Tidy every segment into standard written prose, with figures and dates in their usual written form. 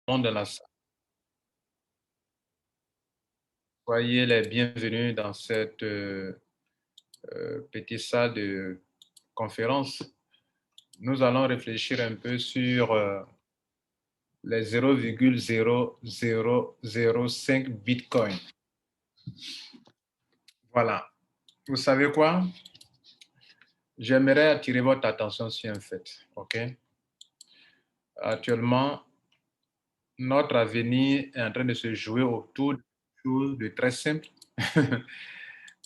Dans la salle. Soyez les bienvenus dans cette petite salle de conférence. Nous allons réfléchir un peu sur les 0,0005 Bitcoin. Voilà. Vous savez quoi? J'aimerais attirer votre attention sur un fait. OK? Actuellement, notre avenir est en train de se jouer autour de choses de très simples.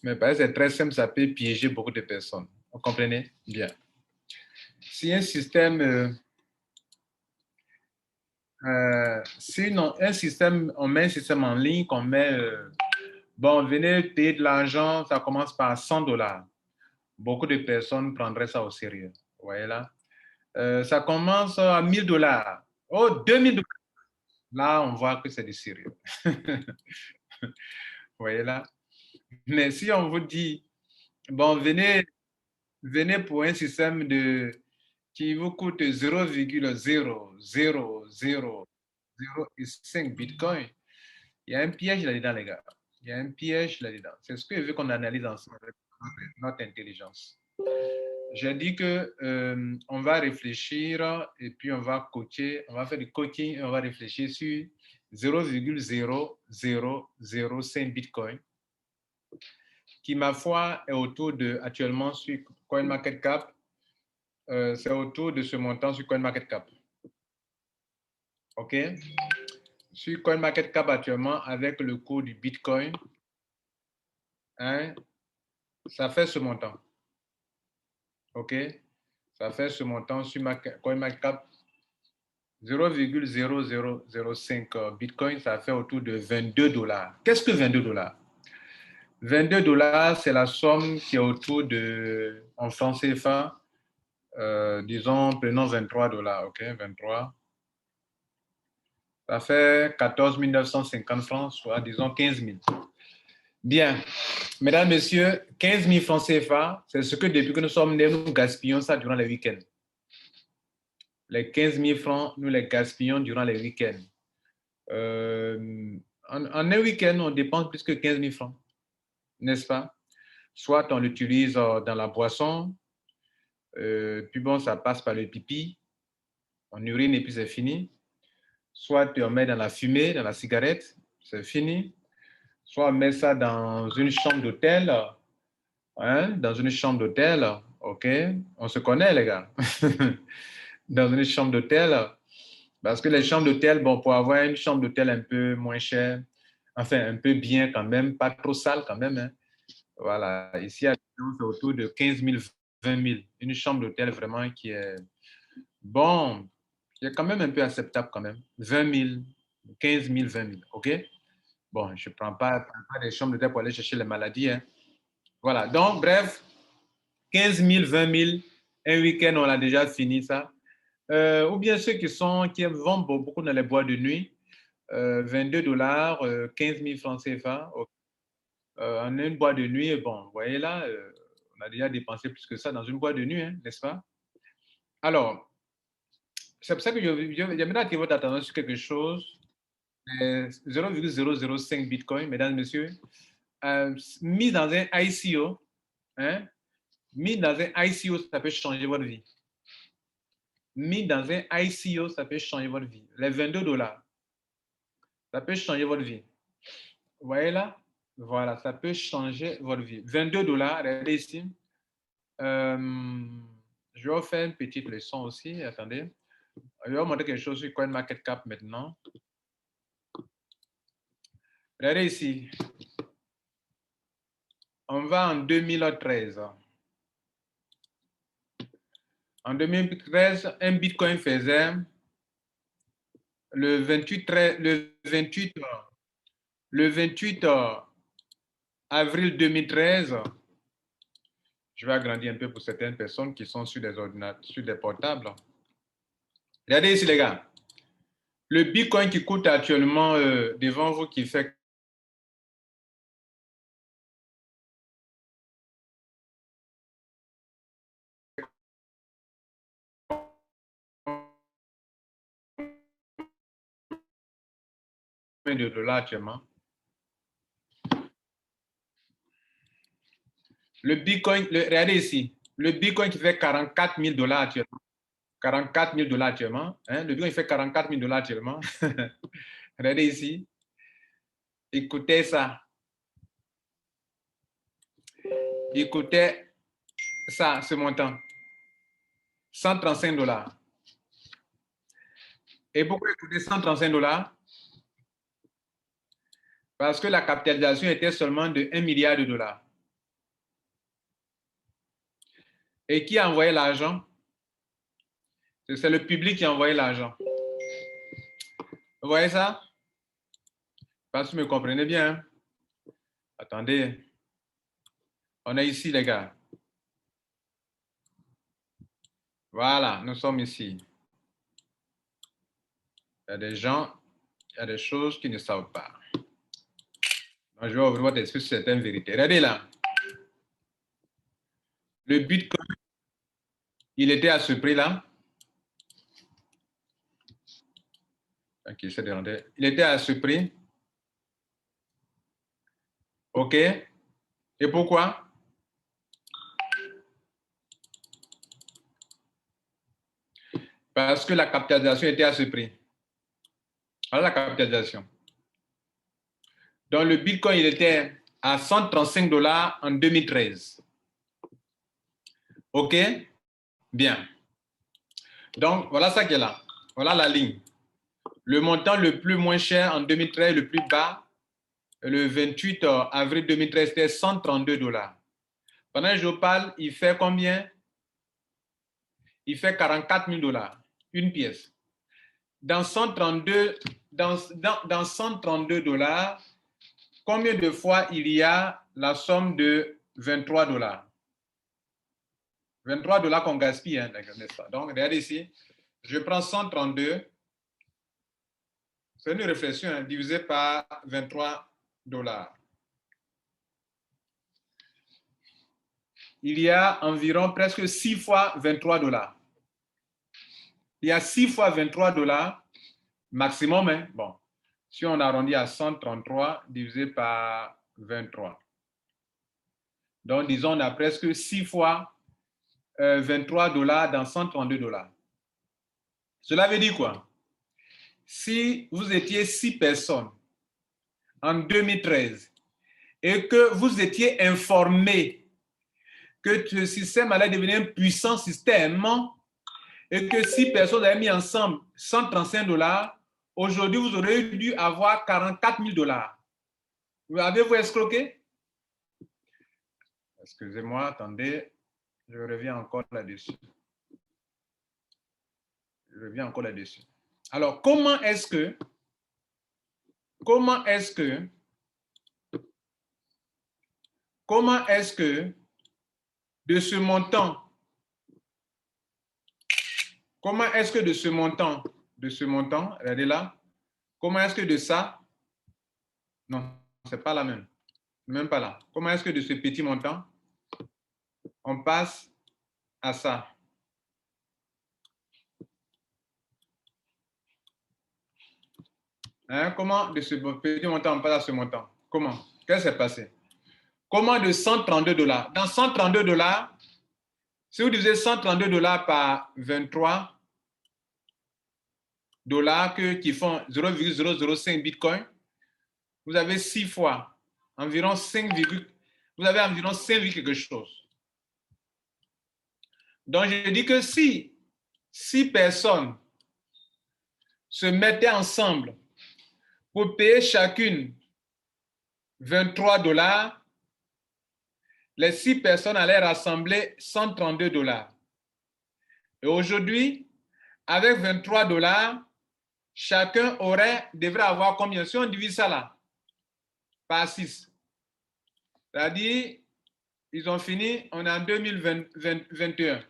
Mais parce que c'est très simple, ça peut piéger beaucoup de personnes. Vous comprenez? Bien. Si un système, sinon, un système, on met un système en ligne, qu'on met, bon, venez payer de l'argent, ça commence par 100 dollars. Beaucoup de personnes prendraient ça au sérieux. Vous voyez là? Ça commence à 1000 dollars. Oh, 2000 dollars. Là, on voit que c'est du sérieux. Vous voyez là? Mais si on vous dit, bon, venez pour un système qui vous coûte 0,00005 Bitcoin, il y a un piège là-dedans, les gars. Il y a un piège là-dedans. C'est ce que je veux qu'on analyse ensemble avec notre intelligence. J'ai dit que on va réfléchir et puis on va coacher, on va faire du coaching et on va réfléchir sur 0,0005 Bitcoin, qui ma foi est autour de, actuellement sur CoinMarketCap, c'est autour de ce montant sur CoinMarketCap. OK? Sur CoinMarketCap actuellement, avec le cours du Bitcoin, hein, ça fait ce montant. OK? Ça fait ce montant sur CoinMarketCap. 0,0005 Bitcoin, ça fait autour de 22 dollars. Qu'est-ce que 22 dollars? 22 dollars, c'est la somme qui est autour de, en francs CFA, disons, prenons 23 dollars, OK? 23. Ça fait 14 950 francs, soit disons 15 000. Bien. Mesdames, Messieurs, 15 000 francs CFA, c'est ce que depuis que nous sommes nés, nous gaspillons ça durant les week-ends. Les 15 000 francs, nous les gaspillons durant les week-ends. En un week-end, on dépense plus que 15 000 francs, n'est-ce pas? Soit on l'utilise dans la boisson, puis bon, ça passe par le pipi, on urine et puis c'est fini. Soit on met dans la fumée, dans la cigarette, c'est fini. Soit on met ça dans une chambre d'hôtel, hein, dans une chambre d'hôtel, ok? On se connaît, les gars. Dans une chambre d'hôtel, parce que les chambres d'hôtel, bon, pour avoir une chambre d'hôtel un peu moins chère, enfin, un peu bien quand même, pas trop sale quand même, hein. Voilà, ici, c'est autour de 15 000, 20 000. Une chambre d'hôtel vraiment qui est, bon, qui est quand même un peu acceptable quand même. 20 000, 15 000, 20 000, OK? Bon, je ne prends pas des chambres d'hôtel pour aller chercher les maladies, hein. Voilà, donc, bref, 15 000, 20 000, un week-end, on a déjà fini ça. Ou bien ceux qui vont beaucoup dans les boîtes de nuit, 22 dollars, 15 000 francs CFA. En une boîte de nuit, bon, vous voyez là, on a déjà dépensé plus que ça dans une boîte de nuit, hein, n'est-ce pas? Alors, c'est pour ça que j'aimerais attirer votre attention sur quelque chose. 0,005 Bitcoin, mesdames, messieurs, mis dans un ICO, hein, mis dans un ICO, ça peut changer votre vie. Mis dans un ICO, ça peut changer votre vie. Les 22 dollars, ça peut changer votre vie. Vous voyez là? Voilà, ça peut changer votre vie. 22 dollars, regardez ici. Je vais vous faire une petite leçon aussi. Attendez. Je vais vous montrer quelque chose sur CoinMarketCap maintenant. Regardez ici. On va en 2013. En 2013, un Bitcoin faisait le 28, le 28, le 28 avril 2013. Je vais agrandir un peu pour certaines personnes qui sont sur des ordinateurs, sur des portables. Regardez ici, les gars. Le Bitcoin qui coûte actuellement devant vous, qui fait de dollars actuellement? Le Bitcoin, regardez ici, le Bitcoin qui fait 44 000 dollars actuellement. 44 000 dollars actuellement. Hein? Le Bitcoin fait 44 000 dollars actuellement. Regardez ici. Écoutez ça. Écoutez ça, ce montant. 135 dollars. Et pourquoi écouter 135 dollars? Parce que la capitalisation était seulement de 1 milliard de dollars. Et qui a envoyé l'argent? C'est le public qui a envoyé l'argent. Vous voyez ça? Parce que vous me comprenez bien. Hein? Attendez. On est ici, les gars. Voilà, nous sommes ici. Il y a des gens, il y a des choses qu'ils ne savent pas. Donc, je vais ouvrir votre esprit sur certaines vérités. Regardez là. Le Bitcoin, il était à ce prix-là. Ok, c'est demandé. Il était à ce prix. OK. Et pourquoi? Parce que la capitalisation était à ce prix. Voilà la capitalisation. Donc, le Bitcoin, il était à 135 dollars en 2013. OK? Bien. Donc, voilà ça qui est là. Voilà la ligne. Le montant le plus moins cher en 2013, le plus bas, le 28 avril 2013, c'était 132 dollars. Pendant que je parle, il fait combien? Il fait 44 000 dollars, une pièce. Dans 132 dollars, combien de fois il y a la somme de 23 dollars? 23 dollars qu'on gaspille, hein, n'est-ce pas? Donc, regardez ici, je prends 132, c'est une réflexion, hein, divisé par 23 dollars. Il y a environ presque 6 fois 23 dollars. Il y a 6 fois 23 dollars maximum. Hein? Bon, si on arrondit à 133 divisé par 23. Donc, disons, on a presque 6 fois 23 dollars dans 132 dollars. Cela veut dire quoi? Si vous étiez 6 personnes en 2013 et que vous étiez informé que ce système allait devenir un puissant système et que 6 personnes avaient mis ensemble 135 dollars, aujourd'hui, vous aurez dû avoir 44 000 dollars. Avez-vous escroqué? Excusez-moi, attendez, je reviens encore là-dessus. Alors, comment est-ce que de ce montant, regardez là, comment est-ce que de ça, non, c'est pas la même, même pas là. Comment est-ce que de ce petit montant, on passe à ça? Hein? Comment de ce petit montant, on passe à ce montant? Comment? Qu'est-ce qui s'est passé? Comment de 132 dollars? Dans 132 dollars, si vous divisez 132 dollars par 23 dollars qui font 0,005 Bitcoin, vous avez 6 fois, environ 5, vous avez environ 5, quelque chose. Donc, je dis que si 6 personnes se mettaient ensemble pour payer chacune 23 dollars, les 6 personnes allaient rassembler 132 dollars. Et aujourd'hui, avec 23 dollars, chacun devrait avoir combien? Si on divise ça là, par 6. C'est-à-dire, ils ont fini, on est en 2021.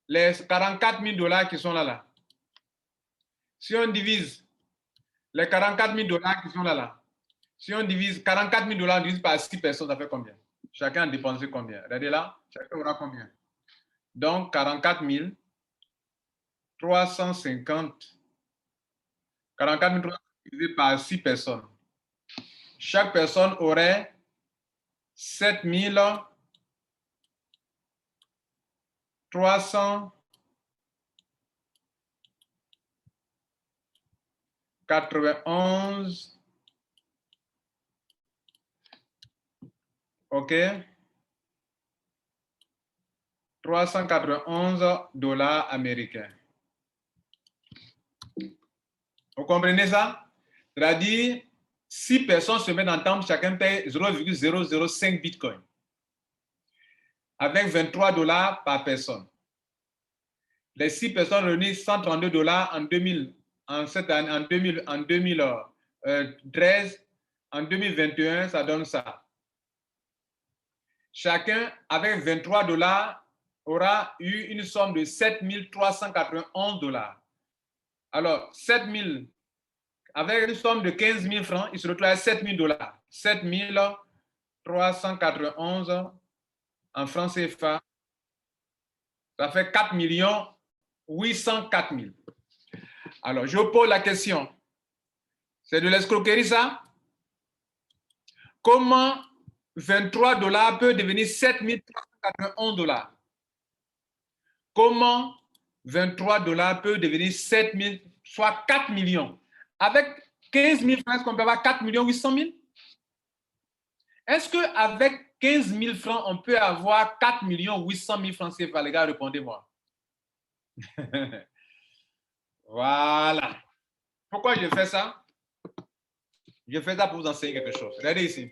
Les 44 000 dollars qui sont là. Si on divise les 44 000 dollars qui sont là, si on divise 44 000 dollars divisé par 6 personnes, ça fait combien? Chacun a dépensé combien? Regardez là, chacun aura combien? Donc, 44 350. 44 350 divisé par 6 personnes. Chaque personne aurait 7 391, OK, $391 américains. Vous comprenez ça? C'est-à-dire, 6 personnes se mettent ensemble, chacun paye 0,005 bitcoin, avec $23 par personne. Les 6 personnes réunissent $132 en 2000, en cette année, en 2013, en 2021, ça donne ça. Chacun, avec $23, aura eu une somme de $7 391. Alors, 7 000, avec une somme de 15 000 francs, il se retrouve à $7 000. 7 391 en francs CFA, ça fait 4 804 000. Alors, je pose la question. C'est de l'escroquerie, ça? Comment $23 peut devenir $7 391? Comment $23 peut devenir 7 000, soit 4 millions? Avec 15 000 francs, est-ce qu'on peut avoir 4 800 000? Est-ce qu'avec 15 000 francs, on peut avoir 4 800 000 francs CFA? Les gars, répondez-moi. Voilà. Pourquoi je fais ça? Je fais ça pour vous enseigner quelque chose. Regardez ici.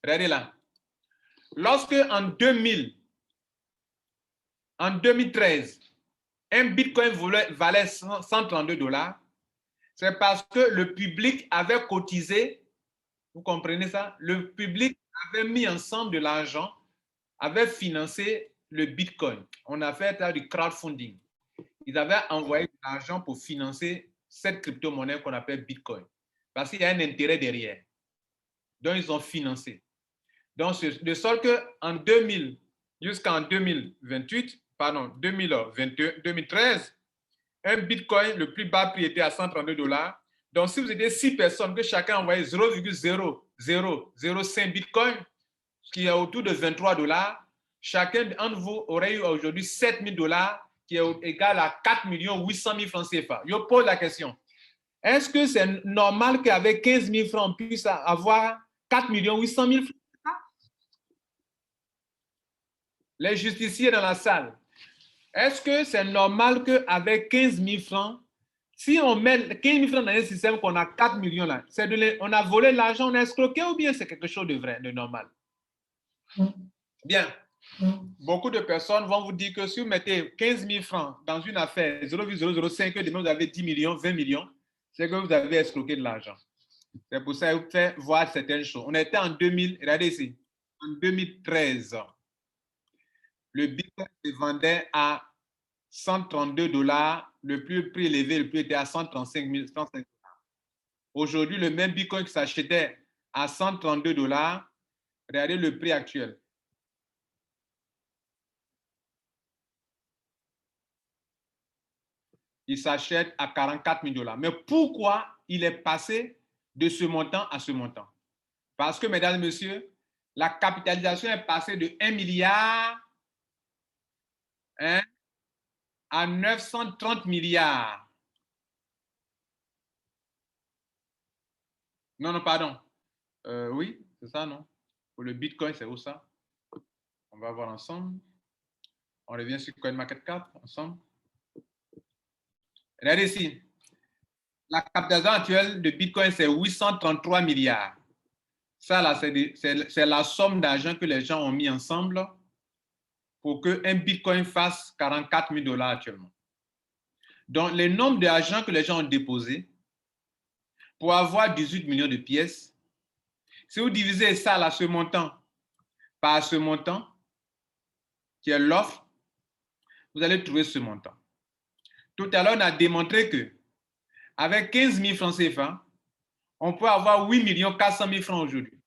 Regardez là. Lorsque en 2013, un bitcoin valait $132, c'est parce que le public avait cotisé. Vous comprenez ça? Le public avait mis ensemble de l'argent, avait financé le bitcoin. On a fait du crowdfunding. Ils avaient envoyé de l'argent pour financer cette crypto-monnaie qu'on appelle bitcoin. Parce qu'il y a un intérêt derrière. Donc, ils ont financé. Donc, de sorte qu'en 2000 jusqu'en 2028, pardon, 2013, un bitcoin, le plus bas prix était à $132. Donc, si vous étiez 6 personnes, que chacun envoyait 0,0005 bitcoin, ce qui est autour de $23, chacun d'entre vous aurait eu aujourd'hui $7 000, qui est égal à 4 800 000 francs CFA. Je pose la question. Est-ce que c'est normal qu'avec 15 000 francs, on puisse avoir 4 800 000 francs? Les justiciers dans la salle. Est-ce que c'est normal qu'avec 15 000 francs, si on met 15 000 francs dans un système qu'on a 4 millions là, on a volé l'argent, on a escroqué ou bien c'est quelque chose de vrai, de normal? Bien. Beaucoup de personnes vont vous dire que si vous mettez 15 000 francs dans une affaire 0,005, demain vous avez 10 millions, 20 millions, c'est que vous avez escroqué de l'argent. C'est pour ça que vous faites voir certaines choses. On était en 2000, regardez ici, en 2013. Le bitcoin se vendait à $132. Le prix élevé, le prix était à 135 000. Aujourd'hui, le même bitcoin qui s'achetait à $132, regardez le prix actuel. Il s'achète à $44 000. Mais pourquoi il est passé de ce montant à ce montant? Parce que, mesdames et messieurs, la capitalisation est passée de 1 milliard à 930 milliards. Non, pardon. Oui, c'est ça, non? Pour le bitcoin, c'est où ça? On va voir ensemble. On revient sur CoinMarketCap ensemble. Regardez ici. La capitalisation actuelle de bitcoin, c'est 833 milliards. Ça, là, c'est la somme d'argent que les gens ont mis ensemble pour qu'un bitcoin fasse $44 000 actuellement. Donc, le nombre d'argent que les gens ont déposé pour avoir 18 millions de pièces, si vous divisez ça, là, ce montant, par ce montant, qui est l'offre, vous allez trouver ce montant. Tout à l'heure, on a démontré que avec 15 000 francs CFA, on peut avoir 8 400 000 francs aujourd'hui.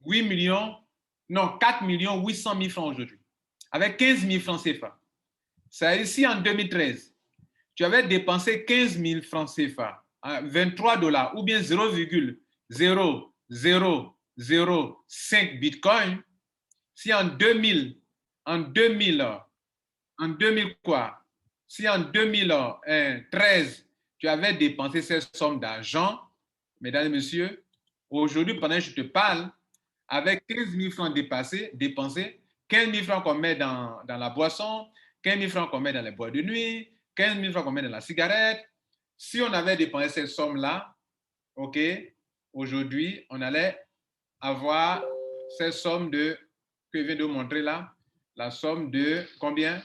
4 800 000 francs aujourd'hui. Avec 15 000 francs CFA. C'est ici en 2013. Tu avais dépensé 15 000 francs CFA 23 dollars ou bien 0,0005 bitcoin, si en 2000 quoi? Si en 2013, tu avais dépensé cette somme d'argent, mesdames et messieurs, aujourd'hui, pendant que je te parle, avec 15 000 francs dépensés, 15 000 francs qu'on met dans la boisson, 15 000 francs qu'on met dans les boîtes de nuit, 15 000 francs qu'on met dans la cigarette, si on avait dépensé cette somme-là, OK, aujourd'hui, on allait avoir cette somme que je viens de vous montrer là, la somme de combien?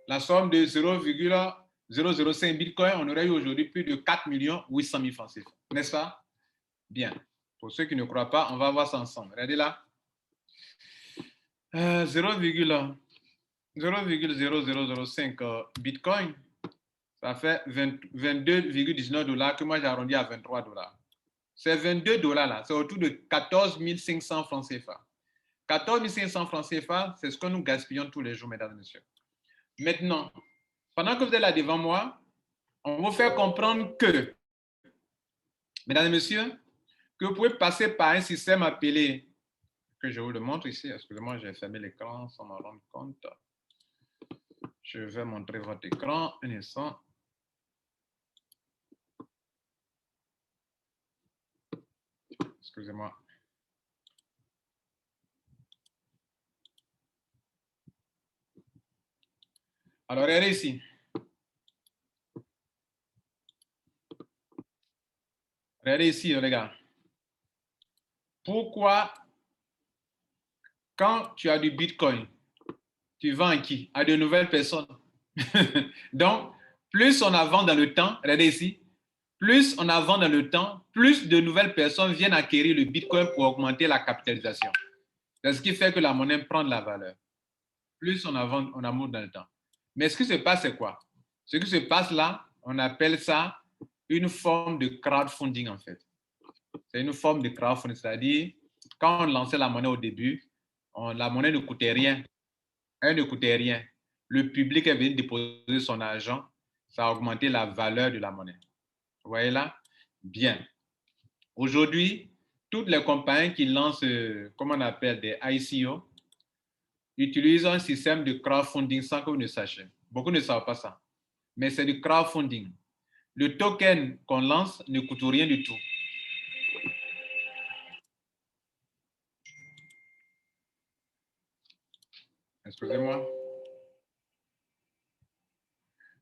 La somme de 0,005 bitcoin, on aurait eu aujourd'hui plus de 4 800 000 francs CFA, n'est-ce pas? Bien. Pour ceux qui ne croient pas, on va voir ça ensemble. Regardez là. 0,0005 bitcoin, ça fait 22,19 dollars que moi j'ai arrondi à 23 dollars. Ces 22 dollars là, c'est autour de 14 500 francs CFA. 14 500 francs CFA, c'est ce que nous gaspillons tous les jours, mesdames et messieurs. Maintenant, pendant que vous êtes là devant moi, on va vous faire comprendre que, mesdames et messieurs, que vous pouvez passer par un système appelé, que je vous le montre ici, excusez-moi, j'ai fermé l'écran sans m'en rendre compte. Je vais montrer votre écran, un instant. Excusez-moi. Alors, regardez ici. Regardez ici, les gars. Pourquoi, quand tu as du Bitcoin, tu vends à qui? À de nouvelles personnes. Donc, plus on avance dans le temps, regardez ici, plus on avance dans le temps, plus de nouvelles personnes viennent acquérir le Bitcoin pour augmenter la capitalisation. C'est ce qui fait que la monnaie prend de la valeur. Plus on avance, on avance dans le temps. Mais ce qui se passe, c'est quoi? Ce qui se passe là, on appelle ça une forme de crowdfunding en fait. C'est une forme de crowdfunding, c'est-à-dire quand on lançait la monnaie au début, la monnaie ne coûtait rien. Elle ne coûtait rien. Le public est venu déposer son argent, ça a augmenté la valeur de la monnaie. Vous voyez là? Bien. Aujourd'hui, toutes les compagnies qui lancent, comment on appelle, des ICO, utilisent un système de crowdfunding sans que vous ne sachiez. Beaucoup ne savent pas ça. Mais c'est du crowdfunding. Le token qu'on lance ne coûte rien du tout. Excusez-moi.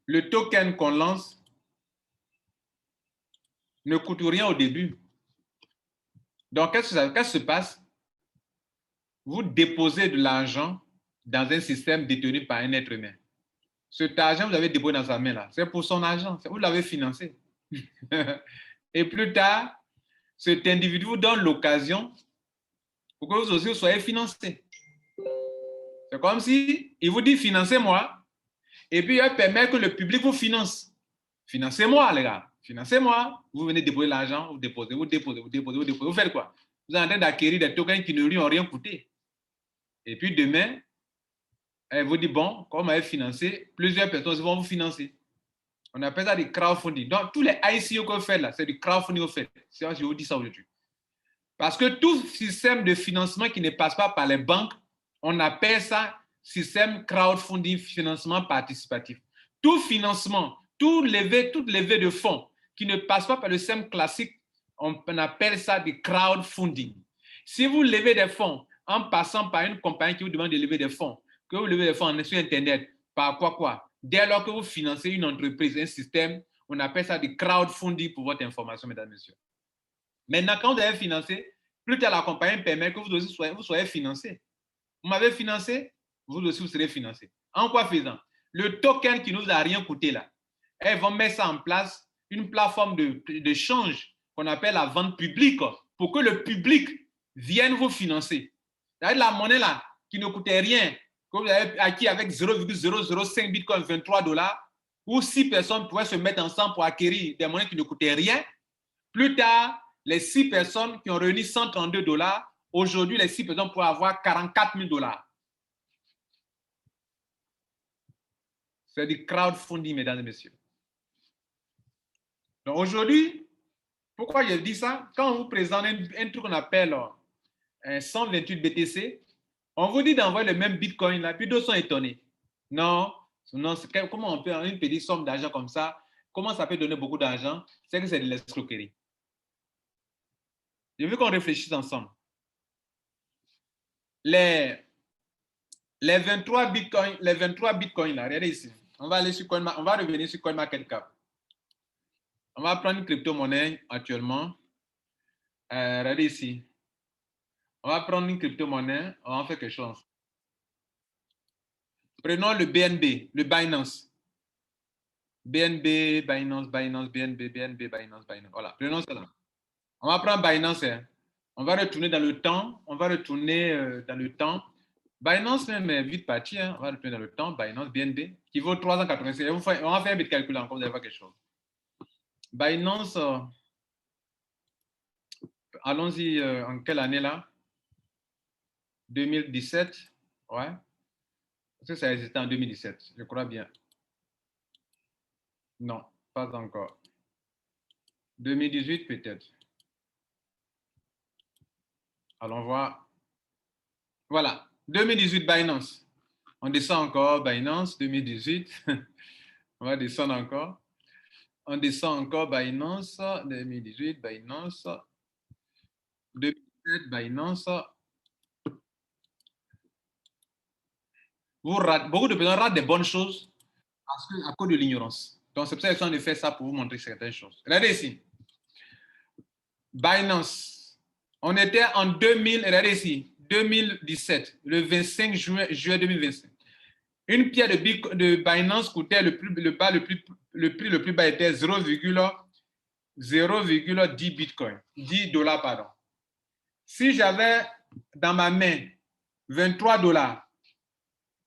Le token qu'on lance ne coûte rien au début. Donc, qu'est-ce qui se passe? Vous déposez de l'argent dans un système détenu par un être humain. Cet argent, vous l'avez déposé dans sa main là. C'est pour son argent. Vous l'avez financé. Et plus tard, cet individu vous donne l'occasion pour que vous aussi soyez financé. C'est comme si il vous dit financez-moi, et puis il permet que le public vous finance. Financez-moi, les gars. Financez-moi. Vous venez déposer l'argent, vous déposez. Vous faites quoi? Vous êtes en train d'acquérir des tokens qui ne lui ont rien coûté. Et puis demain, elle vous dit, bon, comme elle est financée, plusieurs personnes vont vous financer. On appelle ça du crowdfunding. Donc, tous les ICO que vous faites là, c'est du crowdfunding que vous faites. C'est vrai, je vous dis ça aujourd'hui. Parce que tout système de financement qui ne passe pas par les banques, on appelle ça système crowdfunding, financement participatif. Tout financement, toute levée de fonds qui ne passe pas par le système classique, on appelle ça du crowdfunding. Si vous levez des fonds en passant par une compagnie qui vous demande de lever des fonds, que vous levez des fonds sur Internet, par quoi, dès lors que vous financez une entreprise, un système, on appelle ça du crowdfunding pour votre information, mesdames et messieurs. Maintenant, quand vous avez financé, plus tard la compagnie permet que vous aussi soyez financé. Vous m'avez financé, vous aussi vous serez financé. En quoi faisant? Le token qui ne nous a rien coûté là, elles vont mettre ça en place, une plateforme de change qu'on appelle la vente publique pour que le public vienne vous financer. C'est-à-dire la monnaie là qui ne coûtait rien, que vous avez acquis avec 0,005 bitcoin, 23 dollars, où 6 personnes pourraient se mettre ensemble pour acquérir des monnaies qui ne coûtaient rien. Plus tard, les 6 personnes qui ont réuni 132 dollars, aujourd'hui, les 6 personnes pourraient avoir 44 000 dollars. C'est du crowdfunding, mesdames et messieurs. Donc aujourd'hui, pourquoi je dis ça? Quand on vous présente un truc qu'on appelle un 128 BTC, on vous dit d'envoyer le même Bitcoin là, puis d'autres sont étonnés. Non, non, comment on peut, une petite somme d'argent comme ça, comment ça peut donner beaucoup d'argent? C'est que c'est de l'escroquerie. Je veux qu'on réfléchisse ensemble. Les, les 23 Bitcoins, là, regardez ici. On va aller sur on va revenir sur CoinMarketCap. On va prendre une crypto-monnaie actuellement. Regardez ici. On va prendre une crypto-monnaie, on va en faire quelque chose. Prenons le BNB, le Binance. BNB, Binance, BNB, Binance. Voilà, prenons cela. On va prendre Binance. Hein. On va retourner dans le temps. On va retourner dans le temps. Binance même est vite parti. Hein. On va retourner dans le temps. Binance, BNB, qui vaut 386. On va faire un petit calcul encore, vous allez voir quelque chose. Binance, allons-y, en quelle année là? 2017. Ouais. Parce que ça existait en 2017, je crois bien. Non, pas encore. 2018 peut-être. Allons voir. Voilà, 2018 Binance. On descend encore, Binance, 2018. On va descendre encore. On descend encore, Binance, 2018, Binance, 2017, Binance. Beaucoup de personnes ratent des bonnes choses à cause de l'ignorance. Donc, c'est pour ça que je suis en train de faire ça pour vous montrer certaines choses. Regardez ici. Binance. On était en 2000, regardez ici, 2017, le 25 juin 2025. Une pierre de Binance coûtait le prix le plus bas était 0,10 Bitcoin, 10 dollars, pardon. Si j'avais dans ma main 23 dollars,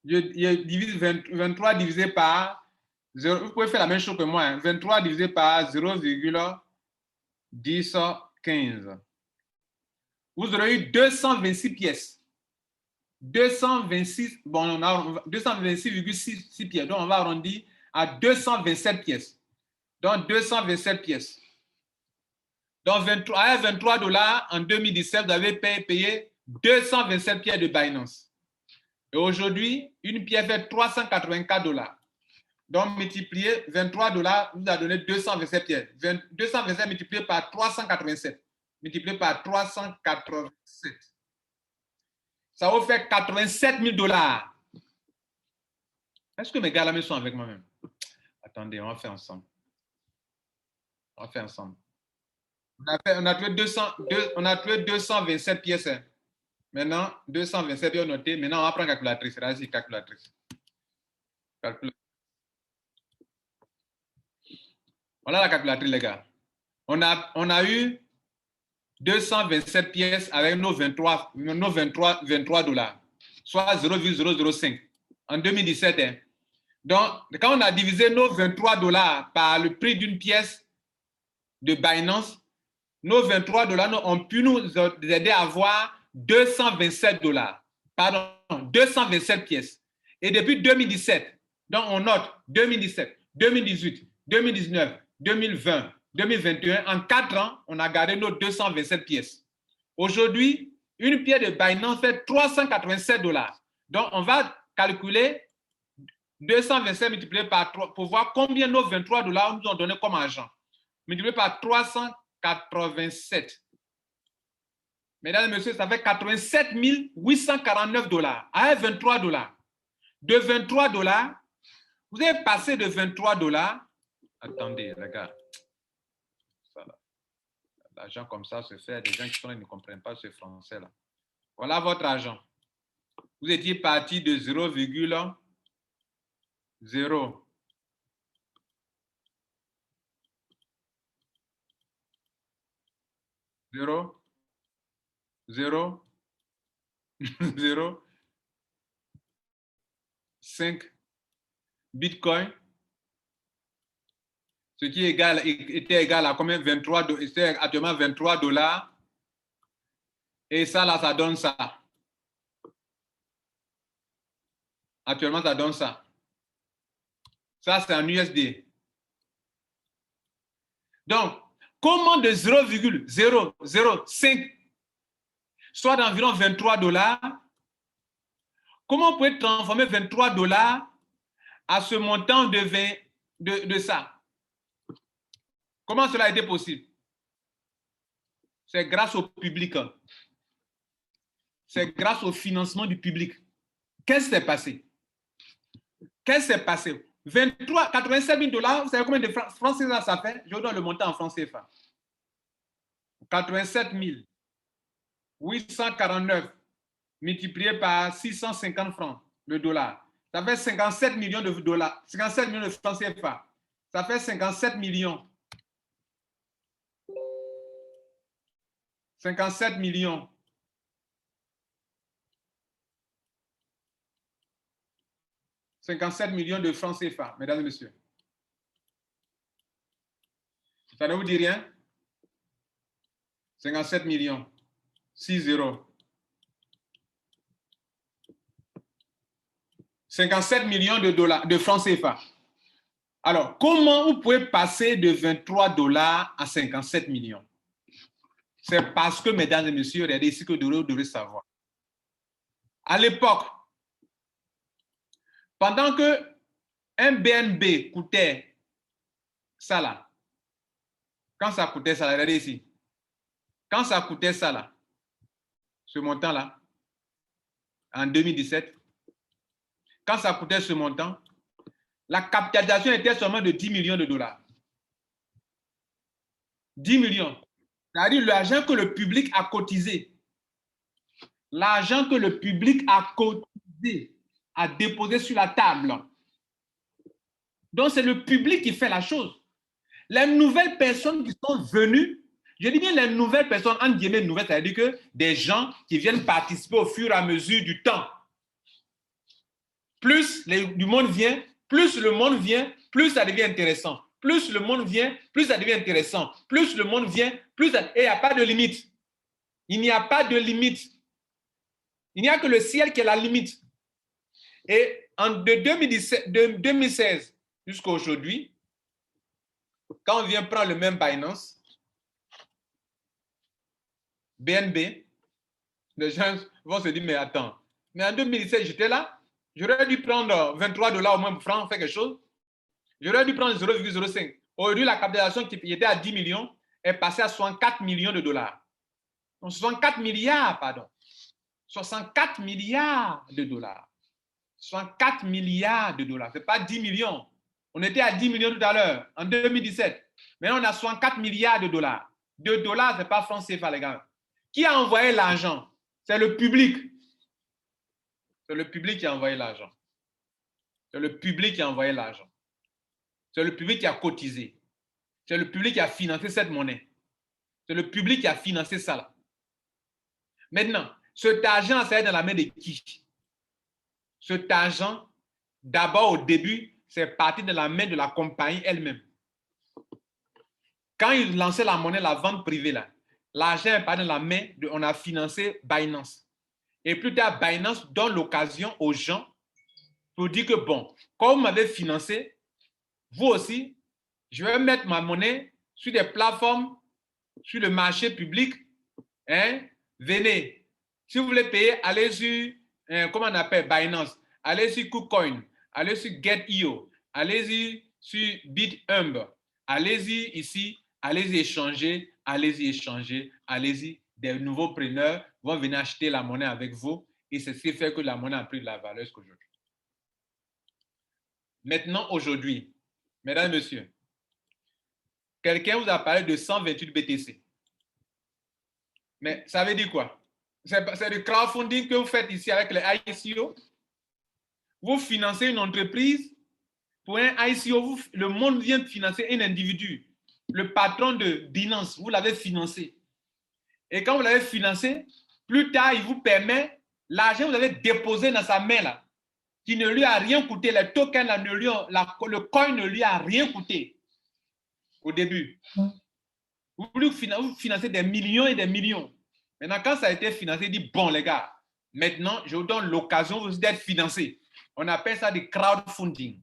je divise 23 divisé par 0, vous pouvez faire la même chose que moi, hein, 23 divisé par 0,1015. Vous aurez eu 226 pièces. 226, bon, on a 226,6 pièces. Donc, on va arrondir à 227 pièces. Donc, 227 pièces. Donc, à 23 dollars en 2017, vous avez payé 227 pièces de Binance. Et aujourd'hui, une pièce fait 384 dollars. Donc, multiplier 23 dollars, vous a donné 227 pièces. 227 multiplié par 387. Multiplié par 387. Ça vous fait 87 000 dollars. Est-ce que mes gars là sont avec moi-même? Attendez, on va faire ensemble. On va faire ensemble. On a trouvé 227 pièces. Hein. Maintenant, 227 pièces notées. Maintenant, on va prendre calculatrice. Vas-y, calculatrice. Voilà la calculatrice, les gars. On a eu 227 pièces avec nos 23 dollars, soit 0,005 en 2017. Hein. Donc, quand on a divisé nos 23 dollars par le prix d'une pièce de Binance, nos 23 dollars ont pu nous aider à avoir 227 dollars. Pardon, 227 pièces. Et depuis 2017, donc on note 2017, 2018, 2019, 2020, 2021, en 4 ans, on a gardé nos 227 pièces. Aujourd'hui, une pièce de Binance fait 387 dollars. Donc, on va calculer 227 multiplié par 3 pour voir combien nos 23 dollars nous ont donné comme argent. Multiplié par 387. Mesdames et messieurs, ça fait 87 849 dollars à 23 dollars. De 23 dollars, vous avez passé de 23 dollars. Attendez, regarde. L'argent comme ça se fait. Des gens qui ne comprennent pas ce français-là. Voilà votre argent. Vous étiez parti de 0,0. 0, 0, 0, 5 Bitcoin, ce qui était égal à combien? 23, c'est actuellement 23 dollars. Et ça, là, ça donne ça. Actuellement, ça donne ça. Ça, c'est en USD. Donc, comment de 0,005, soit d'environ 23 $, comment on peut transformer 23 $ à ce montant de ça? Comment cela a été possible? C'est grâce au public. C'est grâce au financement du public. Qu'est-ce qui s'est passé? Qu'est-ce qui s'est passé? 87 000 $, vous savez combien de francs CFA ça fait? Je vous donne le montant en francs CFA. 87 849 multiplié par 650 francs le dollar. Ça fait 57 millions de dollars, 57 millions de francs CFA. Ça fait 57 millions. 57 millions. $57 millions de francs CFA, mesdames et messieurs. Ça ne vous dit rien? 57 millions. 6 0. 57 millions de dollars, de francs CFA. Alors, comment vous pouvez passer de 23 $ à 57 millions? C'est parce que, mesdames et messieurs, regardez ici que vous devez savoir. À l'époque, pendant que un BNB coûtait ça là, quand ça coûtait ça là, regardez ici, quand ça coûtait ça là, ce montant là, en 2017, quand ça coûtait ce montant, la capitalisation était seulement de 10 millions de dollars. 10 millions. C'est-à-dire l'argent que le public a cotisé. L'argent que le public a cotisé, a déposé sur la table. Donc, c'est le public qui fait la chose. Les nouvelles personnes qui sont venues, je dis bien les nouvelles personnes, entre guillemets nouvelles, c'est-à-dire que des gens qui viennent participer au fur et à mesure du temps. Plus du monde vient, plus le monde vient, plus ça devient intéressant. Plus le monde vient, plus ça devient intéressant. Plus le monde vient, plus ça... Et il n'y a pas de limite. Il n'y a pas de limite. Il n'y a que le ciel qui est la limite. Et de 2016 jusqu'à aujourd'hui, quand on vient prendre le même Binance, BNB, les gens vont se dire, mais attends, mais en 2017, j'étais là, j'aurais dû prendre 23 $ au moins pour faire quelque chose. J'aurais dû prendre 0,05. Aujourd'hui, la capitalisation qui était à 10 millions est passée à 64 millions de dollars. Donc, 64 milliards, pardon. 64 milliards de dollars. 64 milliards de dollars. Ce n'est pas 10 millions. On était à 10 millions tout à l'heure, en 2017. Maintenant, on a 64 milliards de dollars. De dollars, ce n'est pas franc CFA, les gars. Qui a envoyé l'argent? C'est le public. C'est le public qui a envoyé l'argent. C'est le public qui a envoyé l'argent. C'est le public qui a cotisé. C'est le public qui a financé cette monnaie. C'est le public qui a financé ça là. Maintenant, cet argent, ça va être dans la main de qui? Cet argent, d'abord au début, c'est parti de la main de la compagnie elle-même. Quand ils lançaient la monnaie, la vente privée là, l'argent est parti dans la main de, on a financé Binance. Et plus tard, Binance donne l'occasion aux gens pour dire que bon, comme vous m'avez financé, vous aussi, je vais mettre ma monnaie sur des plateformes, sur le marché public. Hein? Venez. Si vous voulez payer, allez sur, comment on appelle, Binance. Allez sur KuCoin. Allez sur Get.io. Allez-y sur BitHub. Allez-y ici. Allez-y échanger. Allez-y échanger. Allez-y. Des nouveaux preneurs vont venir acheter la monnaie avec vous. Et c'est ce qui fait que la monnaie a pris de la valeur qu'aujourd'hui. Maintenant, aujourd'hui, mesdames et messieurs, quelqu'un vous a parlé de 128 BTC. Mais ça veut dire quoi? C'est du crowdfunding que vous faites ici avec les ICO. Vous financez une entreprise pour un ICO. Le monde vient de financer un individu. Le patron de Binance, vous l'avez financé. Et quand vous l'avez financé, plus tard, il vous permet, l'argent que vous avez déposé dans sa main, là, qui ne lui a rien coûté, les tokens, là, le coin ne lui a rien coûté au début. Vous financez des millions et des millions. Maintenant, quand ça a été financé, il dit, bon, les gars, maintenant, je vous donne l'occasion d'être financé. On appelle ça du crowdfunding.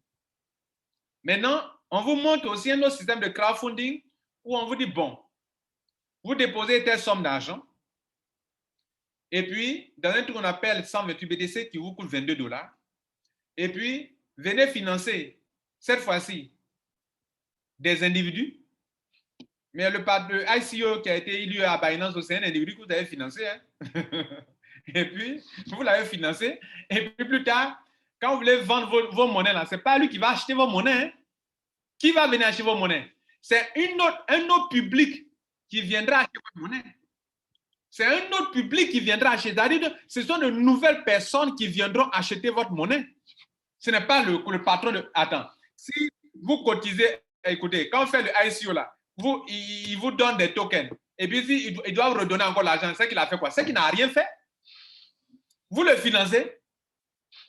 Maintenant, on vous montre aussi un autre système de crowdfunding où on vous dit, bon, vous déposez telle somme d'argent, et puis, dans un truc qu'on appelle 128 BTC qui vous coûte $22, et puis, venez financer, cette fois-ci, des individus. Mais le ICO qui a été élu à Binance, c'est un individu que vous avez financé. Hein? Et puis, vous l'avez financé. Et puis, plus tard, quand vous voulez vendre vos monnaies, ce n'est pas lui qui va acheter vos monnaies. Hein? Qui va venir acheter vos monnaies? C'est un autre public qui viendra acheter votre monnaie. C'est un autre public qui viendra acheter. C'est-à-dire, ce sont de nouvelles personnes qui viendront acheter votre monnaie. Ce n'est pas le patron de... Attends, si vous cotisez, écoutez, quand vous faites le ICO là, il vous donne des tokens. Et puis, il doit vous redonner encore l'argent. C'est qu'il a fait quoi? C'est qu'il n'a rien fait. Vous le financez.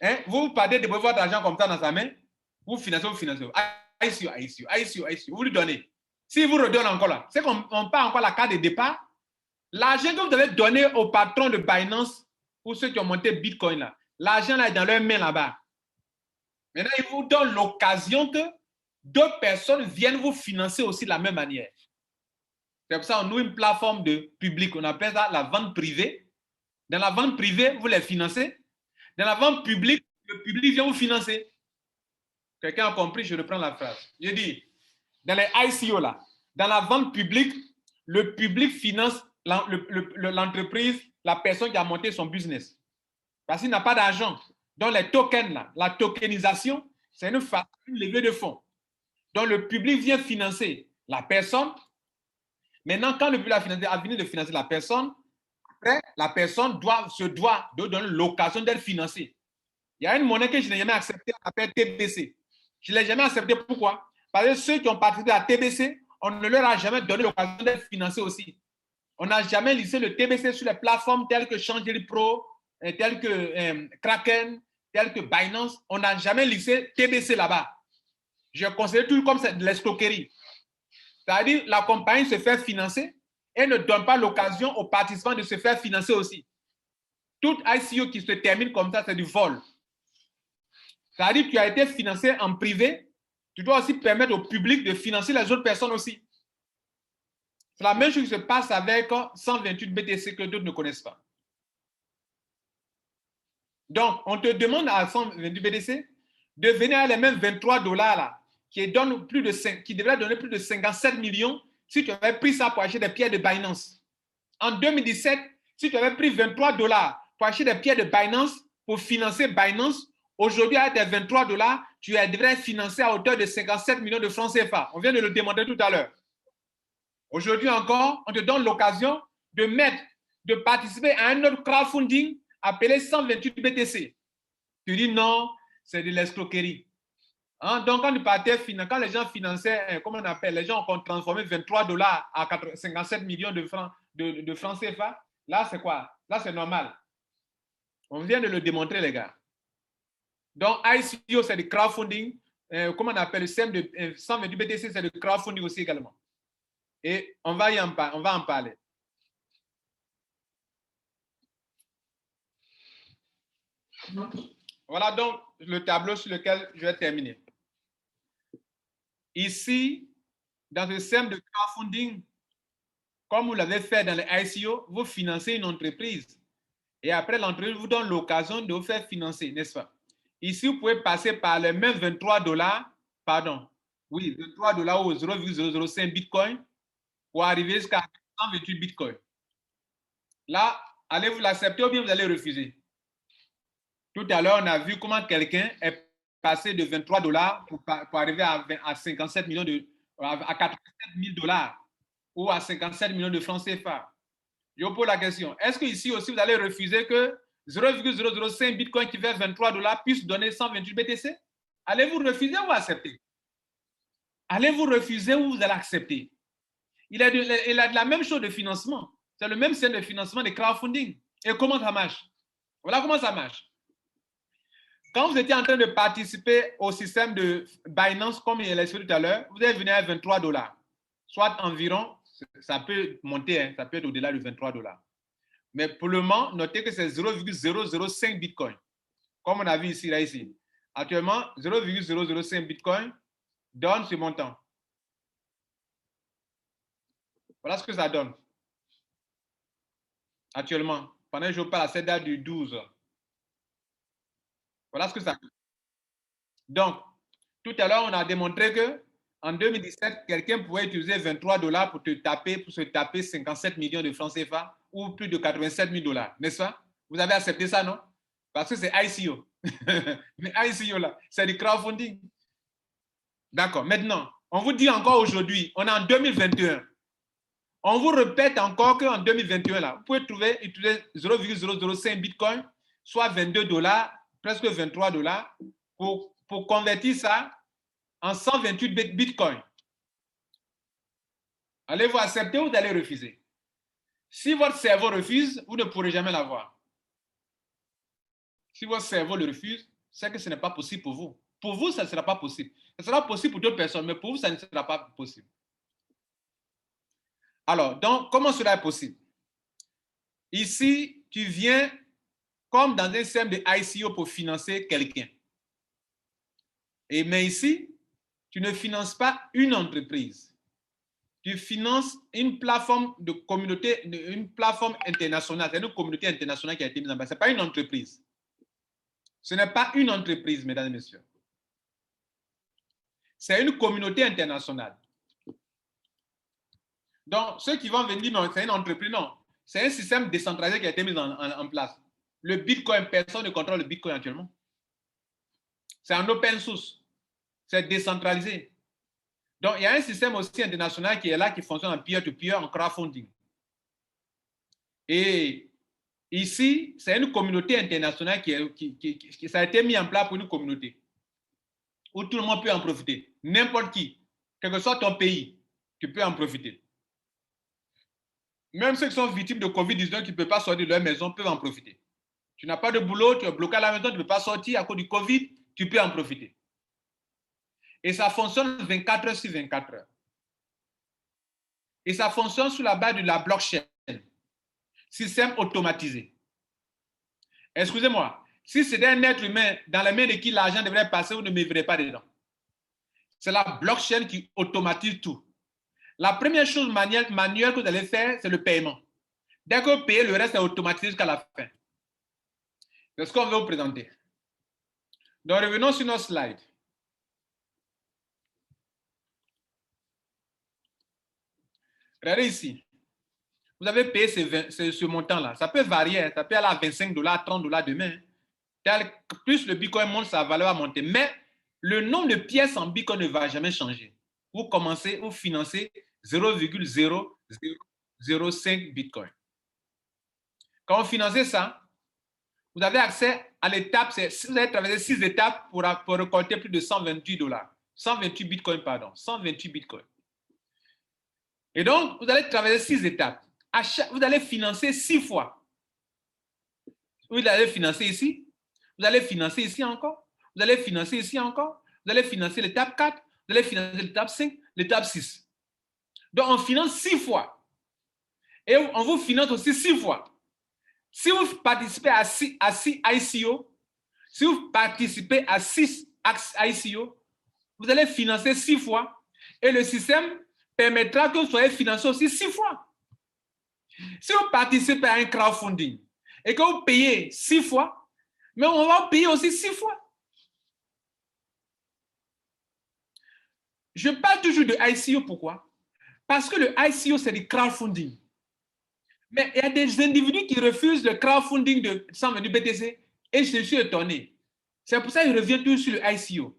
Hein? Vous partez de votre argent comme ça dans sa main. Vous financez. ICO. Vous lui donnez. S'il vous redonne encore là, c'est qu'on part encore la carte de départ. L'argent que vous devez donner au patron de Binance ou ceux qui ont monté Bitcoin là, l'argent là est dans leur main là-bas. Maintenant, il vous donne l'occasion que d'autres personnes viennent vous financer aussi de la même manière. C'est pour ça qu'on ouvre une plateforme de public. On appelle ça la vente privée. Dans la vente privée, vous les financez. Dans la vente publique, le public vient vous financer. Quelqu'un a compris? Je reprends la phrase. Je dis, dans les ICO là, dans la vente publique, le public finance l'entreprise, la personne qui a monté son business. Parce qu'il n'a pas d'argent. Donc, les tokens, là, la tokenisation, c'est une levée de fonds. Donc, le public vient financer la personne. Maintenant, quand le public a fini de financer la personne, après, la personne se doit de donner l'occasion d'être financée. Il y a une monnaie que je n'ai jamais acceptée, elle s'appelle TBC. Je ne l'ai jamais acceptée. Pourquoi? Parce que ceux qui ont participé à TBC, on ne leur a jamais donné l'occasion d'être financés aussi. On n'a jamais listé le TBC sur les plateformes telles que Changery Pro, telles que Kraken, telles que Binance. On n'a jamais listé TBC là-bas. Je considère tout comme de l'escroquerie. C'est-à-dire la compagnie se fait financer et ne donne pas l'occasion aux participants de se faire financer aussi. Tout ICO qui se termine comme ça, c'est du vol. C'est-à-dire que tu as été financé en privé, tu dois aussi permettre au public de financer les autres personnes aussi. C'est la même chose qui se passe avec 128 BTC que d'autres ne connaissent pas. Donc, on te demande à 128 BTC de venir à les mêmes $23 là, qui devrait donner plus de 57 millions si tu avais pris ça pour acheter des pierres de Binance. En 2017, si tu avais pris $23 pour acheter des pierres de Binance pour financer Binance, aujourd'hui, avec tes $23, tu devrais financer à hauteur de 57 millions de francs CFA. On vient de le démontrer tout à l'heure. Aujourd'hui encore, on te donne l'occasion de participer à un autre crowdfunding appelé 128 BTC. Tu dis non, c'est de l'escroquerie. Hein? Donc, quand les gens finançaient, comment on appelle, les gens ont transformé $23 à 57 millions de francs CFA. Là, c'est quoi? Là, c'est normal. On vient de le démontrer, les gars. Donc, ICO, c'est du crowdfunding. Comment on appelle le système de 128 BTC, c'est du crowdfunding aussi également. Et on va en parler. Voilà donc le tableau sur lequel je vais terminer. Ici, dans ce système de crowdfunding, comme vous l'avez fait dans les ICO, vous financez une entreprise. Et après, l'entreprise vous donne l'occasion de vous faire financer, n'est-ce pas? Ici, vous pouvez passer par les mêmes $23, pardon, oui, $23 ou 0,005 Bitcoin pour arriver jusqu'à 128 Bitcoin. Là, allez-vous l'accepter ou bien vous allez refuser? Tout à l'heure, on a vu comment quelqu'un est passé de $23 pour arriver à 57 millions à 87 000 $ ou à 57 millions de francs CFA. Je vous pose la question. Est-ce que ici aussi, vous allez refuser que 0,005 Bitcoin qui fait $23 puisse donner 128 BTC? Allez-vous refuser ou accepter? Allez-vous refuser ou vous allez accepter? Il a de la même chose de financement. C'est le même système de financement de crowdfunding. Et comment ça marche? Voilà comment ça marche. Quand vous étiez en train de participer au système de Binance, comme il l'a expliqué tout à l'heure, vous allez venir à $23. Soit environ, ça peut monter, hein, ça peut être au-delà de $23. Mais pour le moment, notez que c'est 0,005 Bitcoin. Comme on a vu ici, là, ici. Actuellement, 0,005 Bitcoin donne ce montant. Voilà ce que ça donne. Actuellement, pendant que je parle à cette date du 12. Voilà ce que ça donne. Donc, tout à l'heure, on a démontré que en 2017, quelqu'un pouvait utiliser 23 dollars pour se taper 57 millions de francs CFA ou plus de 87 000 dollars, n'est-ce pas? Vous avez accepté ça, non? Parce que c'est ICO. Mais ICO, là, c'est du crowdfunding. D'accord. Maintenant, on vous dit encore aujourd'hui, on est en 2021. On vous répète encore qu'en 2021, là, vous pouvez utiliser 0,005 Bitcoin, soit 22 dollars, presque 23 dollars, pour convertir ça en 128 Bitcoin. Allez-vous accepter ou allez refuser? Si votre cerveau refuse, vous ne pourrez jamais l'avoir. Si votre cerveau le refuse, c'est que ce n'est pas possible pour vous. Pour vous, ça ne sera pas possible. Ça sera possible pour d'autres personnes, mais pour vous, ça ne sera pas possible. Alors, donc, comment cela est possible? Ici, tu viens comme dans un système de ICO pour financer quelqu'un. Mais ici, tu ne finances pas une entreprise. Tu finances une plateforme de communauté, une plateforme internationale. C'est une communauté internationale qui a été mise en place. Ce n'est pas une entreprise. Ce n'est pas une entreprise, mesdames et messieurs. C'est une communauté internationale. Donc, ceux qui vont venir, non, c'est une entreprise, non. C'est un système décentralisé qui a été mis en place. Le Bitcoin, personne ne contrôle le Bitcoin actuellement. C'est en open source. C'est décentralisé. Donc, il y a un système aussi international qui est là, qui fonctionne en peer-to-peer, en crowdfunding. Et ici, c'est une communauté internationale qui ça a été mis en place pour une communauté où tout le monde peut en profiter. N'importe qui, quel que soit ton pays, tu peux en profiter. Même ceux qui sont victimes de COVID-19 qui ne peuvent pas sortir de leur maison peuvent en profiter. Tu n'as pas de boulot, tu es bloqué à la maison, tu ne peux pas sortir à cause du COVID, tu peux en profiter. Et ça fonctionne 24 heures sur 24 heures. Et ça fonctionne sur la base de la blockchain, système automatisé. Excusez-moi, si c'était un être humain dans les mains de qui l'argent devrait passer, vous ne me verrez pas dedans. C'est la blockchain qui automatise tout. La première chose manuelle que vous allez faire, c'est le paiement. Dès que vous payez, le reste est automatisé jusqu'à la fin. C'est ce qu'on veut vous présenter. Donc, revenons sur nos slides. Regardez ici. Vous avez payé ce montant-là. Ça peut varier. Ça peut aller à 25 dollars, 30 dollars demain. Plus le Bitcoin monte, sa valeur va monter. Mais le nombre de pièces en Bitcoin ne va jamais changer. Vous financez 0,0005 Bitcoin. Quand vous financez ça, vous avez accès à l'étape, vous allez traverser 6 étapes pour récolter plus de 128 dollars. 128 Bitcoin, pardon. 128 Bitcoin. Et donc, vous allez traverser 6 étapes. Vous allez financer 6 fois. Vous allez financer ici. Vous allez financer ici encore. Vous allez financer ici encore. Vous allez financer l'étape 4. Vous allez financer l'étape 5, l'étape 6. Donc, on finance 6 fois. Et on vous finance aussi 6 fois. Si vous participez à 6 ICO, si vous participez à 6 ICO, vous allez financer 6 fois. Et le système permettra que vous soyez financé aussi 6 fois. Si vous participez à un crowdfunding et que vous payez 6 fois, mais on va payer aussi 6 fois. Je parle toujours de ICO, pourquoi? Parce que le ICO, c'est du crowdfunding. Mais il y a des individus qui refusent le crowdfunding de 120 BTC et je suis étonné. C'est pour ça que je reviens toujours sur le ICO.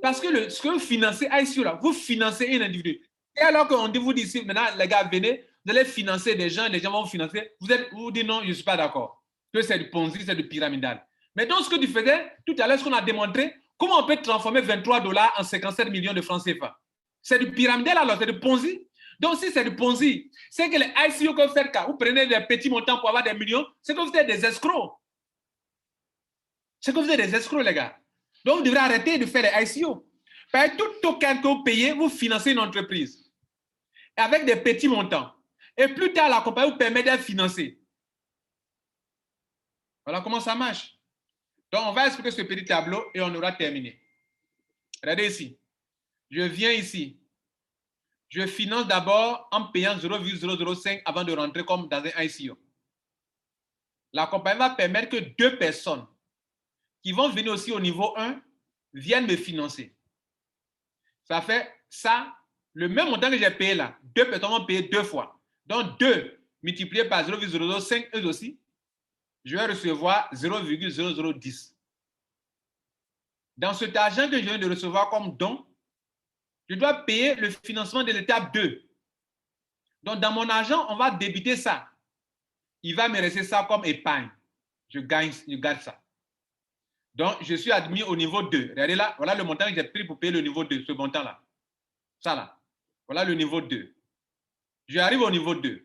Parce que ce que vous financez ICO, là, vous financez un individu. Et alors qu'on vous dit ici, maintenant, les gars, venez, vous allez financer des gens, les gens vont vous financer. Vous dites non, je ne suis pas d'accord. Que c'est du Ponzi, c'est du pyramidal. Mais donc, ce que tu faisais, tout à l'heure, ce qu'on a démontré, comment on peut transformer 23 dollars en 57 millions de francs CFA? C'est du pyramidal alors, c'est du Ponzi. Donc, si c'est du Ponzi, c'est que les ICO que vous faites, vous prenez des petits montants pour avoir des millions, c'est que vous êtes des escrocs. C'est que vous êtes des escrocs, les gars. Donc, vous devrez arrêter de faire les ICO. Par tout token que vous payez, vous financez une entreprise avec des petits montants. Et plus tard, la compagnie vous permet d'être financée. Voilà comment ça marche. Donc, on va expliquer ce petit tableau et on aura terminé. Regardez ici. Je viens ici. je finance d'abord en payant 0,005 avant de rentrer comme dans un ICO. La compagnie va permettre que 2 personnes qui vont venir aussi au niveau 1 viennent me financer. Ça fait ça, le même montant que j'ai payé là, 2 personnes vont payer 2 fois. Donc 2 multiplié par 0,005, eux aussi, je vais recevoir 0,0010. Dans cet argent que je viens de recevoir comme don, je dois payer le financement de l'étape 2. Donc, dans mon argent, on va débiter ça. Il va me rester ça comme épargne. Je garde ça. Donc, je suis admis au niveau 2. Regardez là, voilà le montant que j'ai pris pour payer le niveau 2, ce montant-là. Ça là. Voilà le niveau 2. J'arrive au niveau 2.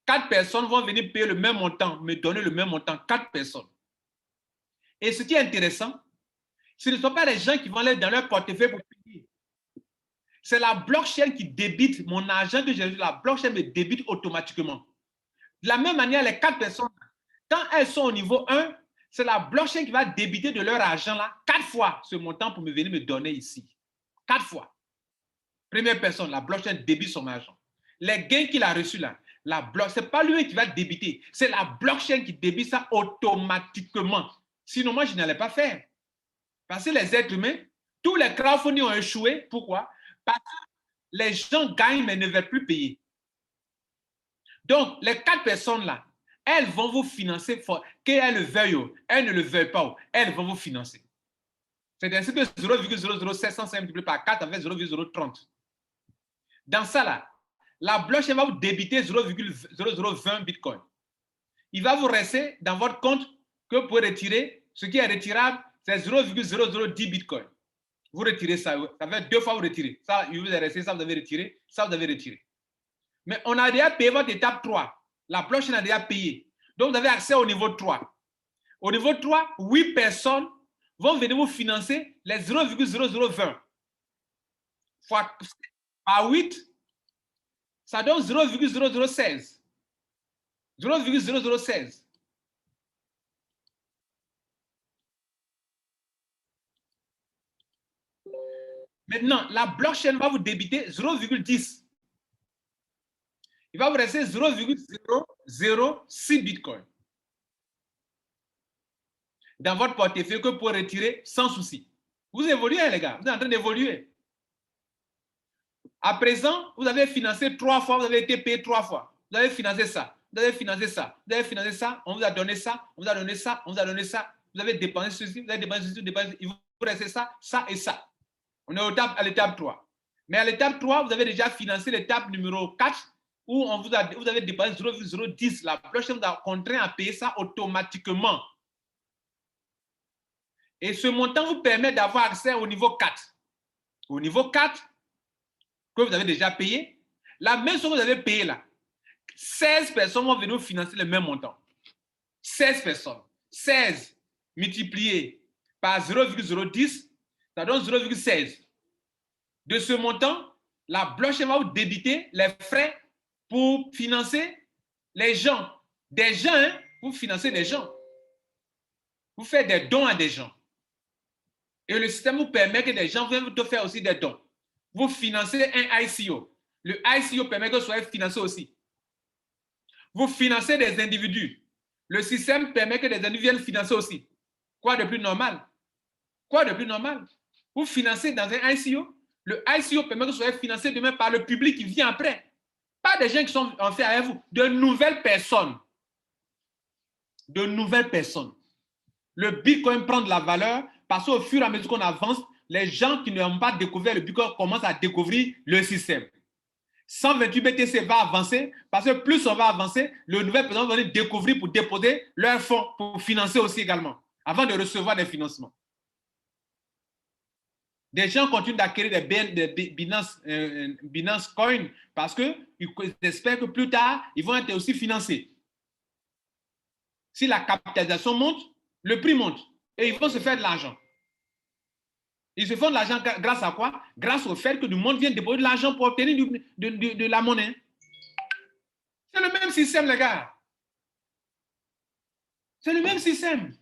4 personnes vont venir payer le même montant, me donner le même montant, 4 personnes. Et ce qui est intéressant, ce ne sont pas les gens qui vont aller dans leur portefeuille pour payer. C'est la blockchain qui débite mon argent que j'ai reçu. La blockchain me débite automatiquement. De la même manière, les 4 personnes, quand elles sont au niveau 1, c'est la blockchain qui va débiter de leur argent là 4 fois ce montant pour me venir me donner ici. 4 fois. Première personne, la blockchain débite son argent. Les gains qu'il a reçus là, ce n'est pas lui qui va débiter, c'est la blockchain qui débite ça automatiquement. Sinon, moi, je n'allais pas faire. Parce que les êtres humains, tous les crowdfunding ont échoué. Pourquoi? Parce que les gens gagnent mais ne veulent plus payer. Donc, les 4 personnes là, elles vont vous financer, qu'elles le veuillent ou elles ne le veuillent pas, elles vont vous financer. C'est ainsi que 0,00705 multiplié par 4 avec 0,030. Dans ça là, la blockchain va vous débiter 0,0020 Bitcoin. Il va vous rester dans votre compte que vous pouvez retirer. Ce qui est retirable, c'est 0,0010 Bitcoin. Vous retirez ça, ça fait 2 fois vous retirez. Ça, il vous est resté, ça vous avez retiré, ça vous avez retiré. Mais on a déjà payé votre étape 3. La blockchain a déjà payé. Donc, vous avez accès au niveau 3. Au niveau 3, 8 personnes vont venir vous financer les 0,0020 fois par 8, ça donne 0,0016. 0,0016. Maintenant, la blockchain va vous débiter 0,10. Il va vous rester 0,006 Bitcoin dans votre portefeuille que vous pouvez retirer sans souci. Vous évoluez, les gars. Vous êtes en train d'évoluer. À présent, vous avez financé 3 fois, vous avez été payé 3 fois. Vous avez financé ça, vous avez financé ça, vous avez financé ça, on vous a donné ça, on vous a donné ça, on vous a donné ça. Vous avez dépensé ceci, vous avez dépensé ceci, il vous reste ça, ça et ça. On est à l'étape 3. Mais à l'étape 3, vous avez déjà financé l'étape numéro 4 où vous avez dépensé 0,010. La blockchain vous a contraint à payer ça automatiquement. Et ce montant vous permet d'avoir accès au niveau 4. Au niveau 4, que vous avez déjà payé, la même chose que vous avez payé là, 16 personnes vont venir financer le même montant. 16 personnes. 16 multiplié par 0,010, ça donne 0,16. De ce montant, la blockchain va vous débiter les frais pour financer les gens. Des gens, hein, vous financez des gens. Vous faites des dons à des gens. Et le système vous permet que des gens viennent te faire aussi des dons. Vous financez un ICO. Le ICO permet que vous soyez financé aussi. Vous financez des individus. Le système permet que des individus viennent financer aussi. Quoi de plus normal? Quoi de plus normal? Vous financez dans un ICO. Le ICO permet que vous soyez financé demain par le public qui vient après. Pas des gens qui sont en fait avec vous. De nouvelles personnes. De nouvelles personnes. Le Bitcoin prend de la valeur parce qu'au fur et à mesure qu'on avance, les gens qui n'ont pas découvert le Bitcoin commencent à découvrir le système. 128 BTC va avancer parce que plus on va avancer, les nouvelles personnes vont venir découvrir pour déposer leurs fonds pour financer aussi également, avant de recevoir des financements. Des gens continuent d'acquérir des Binance Coin parce qu'ils espèrent que plus tard, ils vont être aussi financés. Si la capitalisation monte, le prix monte et ils vont se faire de l'argent. Ils se font de l'argent grâce à quoi? Grâce au fait que le monde vient déposer de l'argent pour obtenir de la monnaie. C'est le même système, les gars. C'est le même système.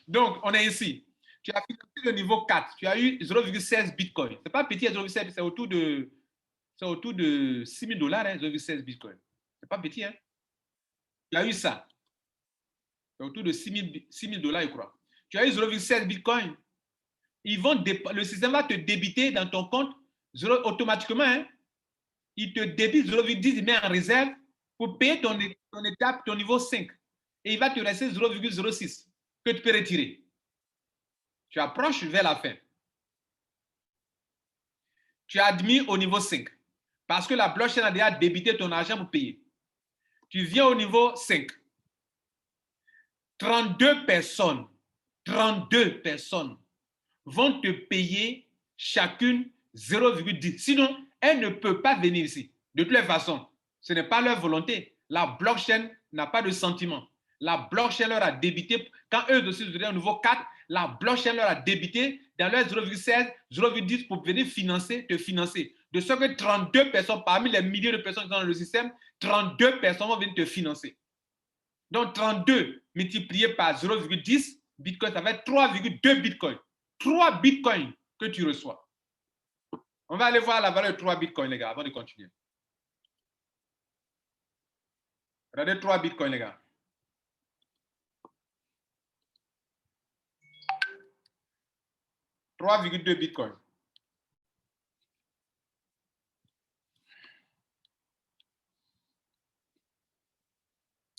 Donc, on est ici. Tu as financé le niveau 4. Tu as eu 0,16 bitcoin. Ce n'est pas petit, 0,16, c'est autour de 6 000 $, hein, 0,16 bitcoin. Ce n'est pas petit, hein. Tu as eu ça. C'est autour de 6 000 $, je crois. Tu as eu 0,16 bitcoin. Le système va te débiter dans ton compte automatiquement. Hein. Il te débite 0,10, il met en réserve pour payer ton étape, ton niveau 5. Et il va te rester 0,06 que tu peux retirer. Tu approches vers la fin. Tu as admis au niveau 5 parce que la blockchain a déjà débité ton argent pour payer. Tu viens au niveau 5. 32 personnes vont te payer chacune 0,10. Sinon, elles ne peuvent pas venir ici. De toutes les façons, ce n'est pas leur volonté. La blockchain n'a pas de sentiment. La blockchain leur a débité. Quand eux aussi se donnaient au niveau 4, la blockchain leur a débité dans leur 0,16, 0,10 pour venir te financer. De ce que 32 personnes, parmi les milliers de personnes qui sont dans le système, 32 personnes vont venir te financer. Donc 32 multiplié par 0,10 bitcoin, ça fait 3,2 bitcoins. 3 bitcoins que tu reçois. On va aller voir la valeur de 3 bitcoins, les gars, avant de continuer. Regardez 3 bitcoins, les gars. « 3,2 bitcoins.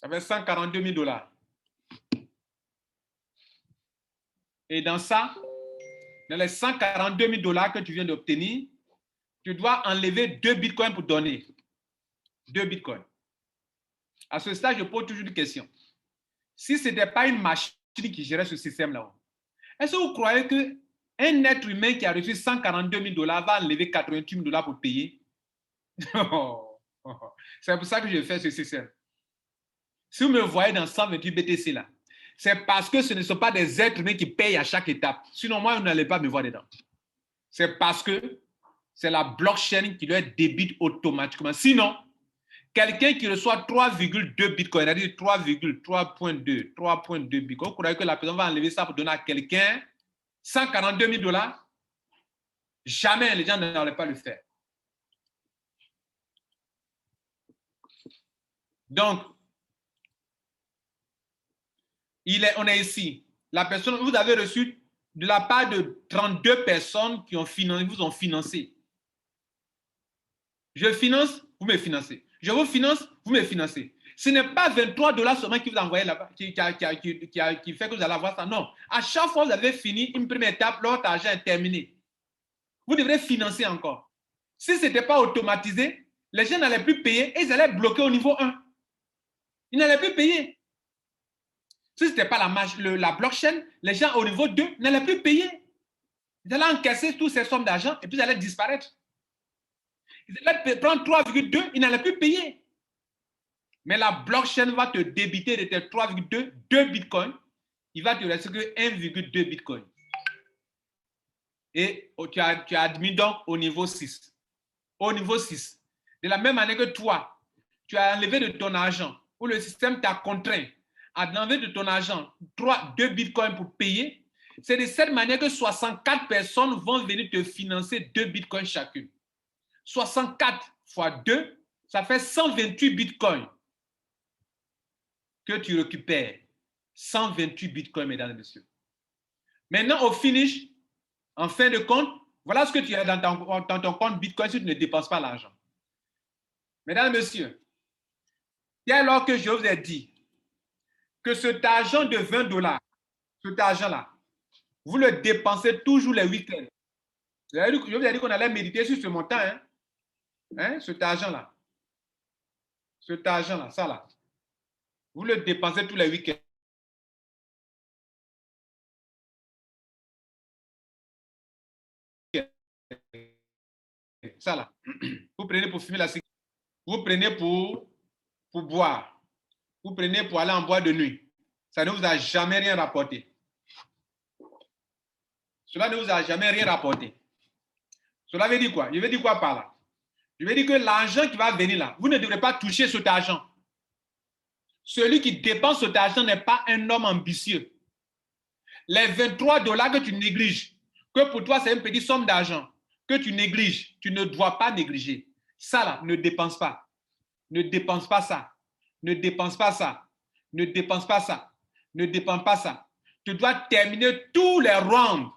Ça fait 142 000 $. Et dans ça, dans les 142 000 $ que tu viens d'obtenir, tu dois enlever 2 bitcoins pour donner. 2 bitcoins. À ce stade, je pose toujours une question. Si ce n'était pas une machine qui gérait ce système-là, est-ce que vous croyez qu'un être humain qui a reçu 142 000 $ va enlever 88 000 $ pour payer? C'est pour ça que je fais ce système. Si vous me voyez dans 128 BTC là, c'est parce que ce ne sont pas des êtres humains qui payent à chaque étape. Sinon, moi, vous n'allez pas me voir dedans. C'est parce que c'est la blockchain qui leur débite automatiquement. Sinon, quelqu'un qui reçoit 3,2 bitcoins, c'est-à-dire 3,2 bitcoins, vous croyez que la personne va enlever ça pour donner à quelqu'un 142 000 $? Jamais les gens n'allaient pas le faire. Donc, on est ici. La personne, vous avez reçu de la part de 32 personnes qui vous ont financé. Je finance, vous me financez. Je vous finance, vous me financez. Ce n'est pas 23 $ seulement qui vous envoyez là-bas, qui fait que vous allez avoir ça. Non. À chaque fois que vous avez fini une première étape, votre argent est terminé. Vous devrez financer encore. Si ce n'était pas automatisé, les gens n'allaient plus payer et ils allaient bloquer au niveau 1. Ils n'allaient plus payer. Si ce n'était pas la blockchain, les gens au niveau 2 n'allaient plus payer. Ils allaient encaisser toutes ces sommes d'argent et puis ils allaient disparaître. Ils allaient prendre 3,2, ils n'allaient plus payer. Mais la blockchain va te débiter de tes 3,2 bitcoins. Il va te rester que 1,2 bitcoin. Et tu as admis donc au niveau 6. Au niveau 6. De la même manière que toi, tu as enlevé de ton argent, ou le système t'a contraint à enlever de ton argent 2 bitcoins pour payer, c'est de cette manière que 64 personnes vont venir te financer 2 bitcoins chacune. 64 fois 2, ça fait 128 bitcoins que tu récupères. 128 bitcoins, mesdames et messieurs. Maintenant, au finish, en fin de compte, voilà ce que tu as dans ton compte bitcoin si tu ne dépenses pas l'argent. Mesdames et messieurs, dès lors que je vous ai dit que cet argent de 20 $, cet argent-là, vous le dépensez toujours les week-ends. Je vous ai dit qu'on allait méditer sur ce montant, cet argent-là. Cet argent-là, ça là. Vous le dépensez tous les week-ends. Ça là. Vous prenez pour fumer la cigarette. Vous prenez pour boire. Vous prenez pour aller en boîte de nuit. Ça ne vous a jamais rien rapporté. Cela ne vous a jamais rien rapporté. Cela veut dire quoi? Je veux dire quoi par là? Je veux dire que l'argent qui va venir là, vous ne devrez pas toucher cet argent. Celui qui dépense cet argent n'est pas un homme ambitieux. Les 23 $ que tu négliges, que pour toi c'est une petite somme d'argent, que tu négliges, tu ne dois pas négliger. Ça là, ne dépense pas. Ne dépense pas ça. Ne dépense pas ça. Ne dépense pas ça. Ne dépense pas ça. Tu dois terminer tous les rounds.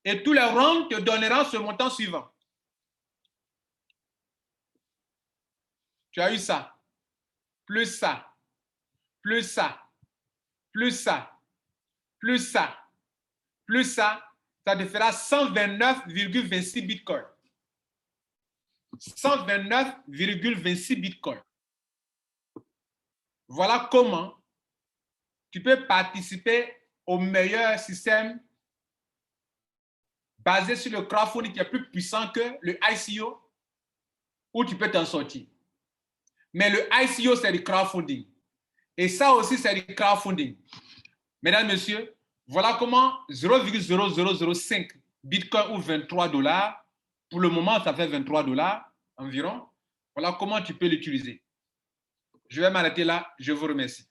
Et tous les rounds te donneront ce montant suivant. Tu as eu ça, plus ça, plus ça, plus ça, plus ça, plus ça, ça te fera 129,26 bitcoins. 129,26 bitcoins. Voilà comment tu peux participer au meilleur système basé sur le crowdfunding qui est plus puissant que le ICO, où tu peux t'en sortir. Mais le ICO, c'est du crowdfunding. Et ça aussi, c'est du crowdfunding. Mesdames, Messieurs, voilà comment 0,0005 bitcoin ou 23 $, pour le moment, ça fait 23 $ environ. Voilà comment tu peux l'utiliser. Je vais m'arrêter là. Je vous remercie.